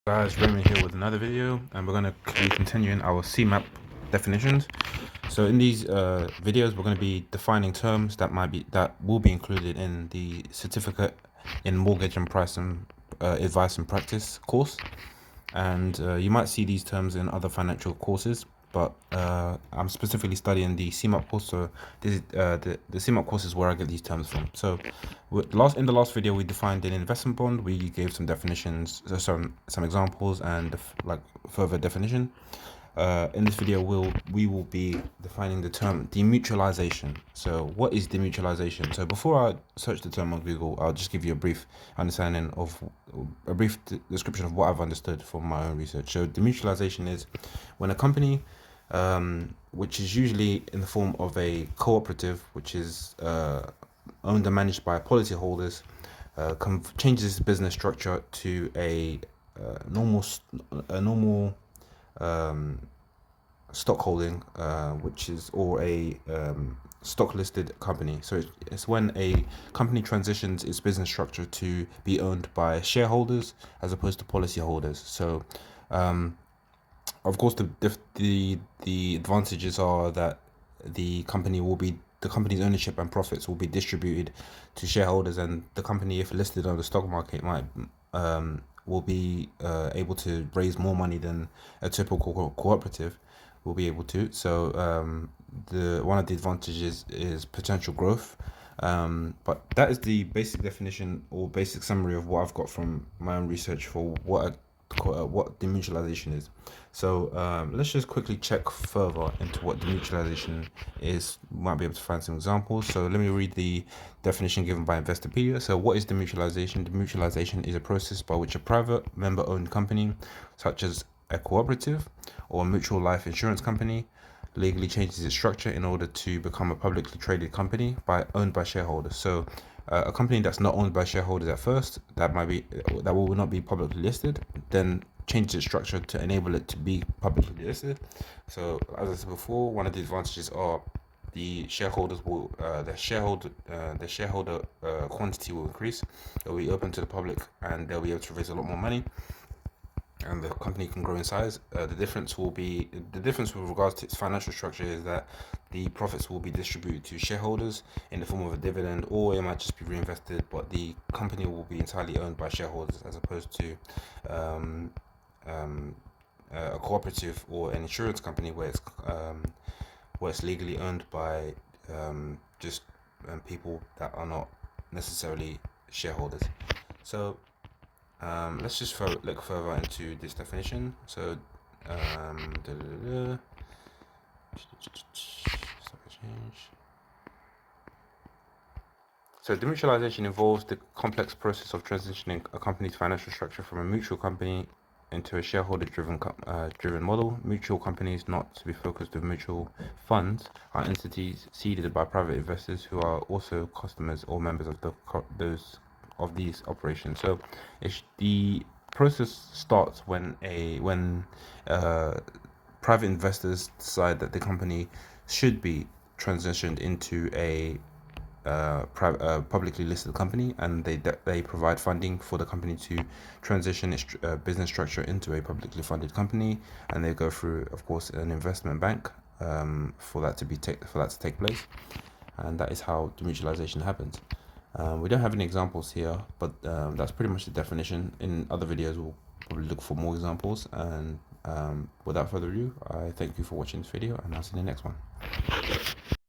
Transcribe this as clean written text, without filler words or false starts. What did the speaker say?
Guys, Raymond here with another video, and we're going to be continuing our CeMAP definitions. So in these videos, we're going to be defining terms that will be included in the certificate in mortgage and price and advice and practice course. And you might see these terms in other financial courses, but I'm specifically studying the CeMAP course, so this is, the CeMAP course is where I get these terms from. So in the last video, we defined an investment bond. We gave some definitions, some examples, and like further definition. In this video, we will be defining the term demutualization. So what is demutualization? So before I search the term on Google, I'll just give you a brief understanding of a brief description of what I've understood from my own research. So demutualization is when a company, which is usually in the form of a cooperative, which is owned and managed by policyholders, changes its business structure to a normal stock holding, which is or a stock listed company. So it's when a company transitions its business structure to be owned by shareholders as opposed to policyholders. So of course the advantages are that the company's ownership and profits will be distributed to shareholders, and the company, if listed on the stock market, will be able to raise more money than a typical cooperative will be able to. So one of the advantages is potential growth. But that is the basic definition or basic summary of what I've got from my own research for what demutualization is. So let's just quickly check further into what demutualization is. We might be able to find some examples. So let me read the definition given by Investopedia. So what is demutualization? Demutualization is a process by which a private member-owned company, such as a cooperative or a mutual life insurance company, legally changes its structure in order to become a publicly traded company owned by shareholders. So a company that's not owned by shareholders at first, that will not be publicly listed, then changes its structure to enable it to be publicly listed. So as I said before, one of the advantages are the shareholders will the shareholder quantity will increase. It will be open to the public, and they'll be able to raise a lot more money, and the company can grow in size. The difference with regards to its financial structure is that the profits will be distributed to shareholders in the form of a dividend, or it might just be reinvested, but the company will be entirely owned by shareholders as opposed to a cooperative or an insurance company where it's legally owned by just people that are not necessarily shareholders. So let's just look further into this definition. So So demutualization involves the complex process of transitioning a company's financial structure from a mutual company into a shareholder-driven model. Mutual companies, not to be focused with mutual funds, are entities seeded by private investors who are also customers or members of these operations. So the process starts when private investors decide that the company should be transitioned into a publicly listed company, and they provide funding for the company to transition its business structure into a publicly funded company, and they go through, of course, an investment bank for that to take place, and that is how demutualization happens. We don't have any examples here, but that's pretty much the definition. In other videos, we'll probably look for more examples, and without further ado, I thank you for watching this video, and I'll see you in the next one.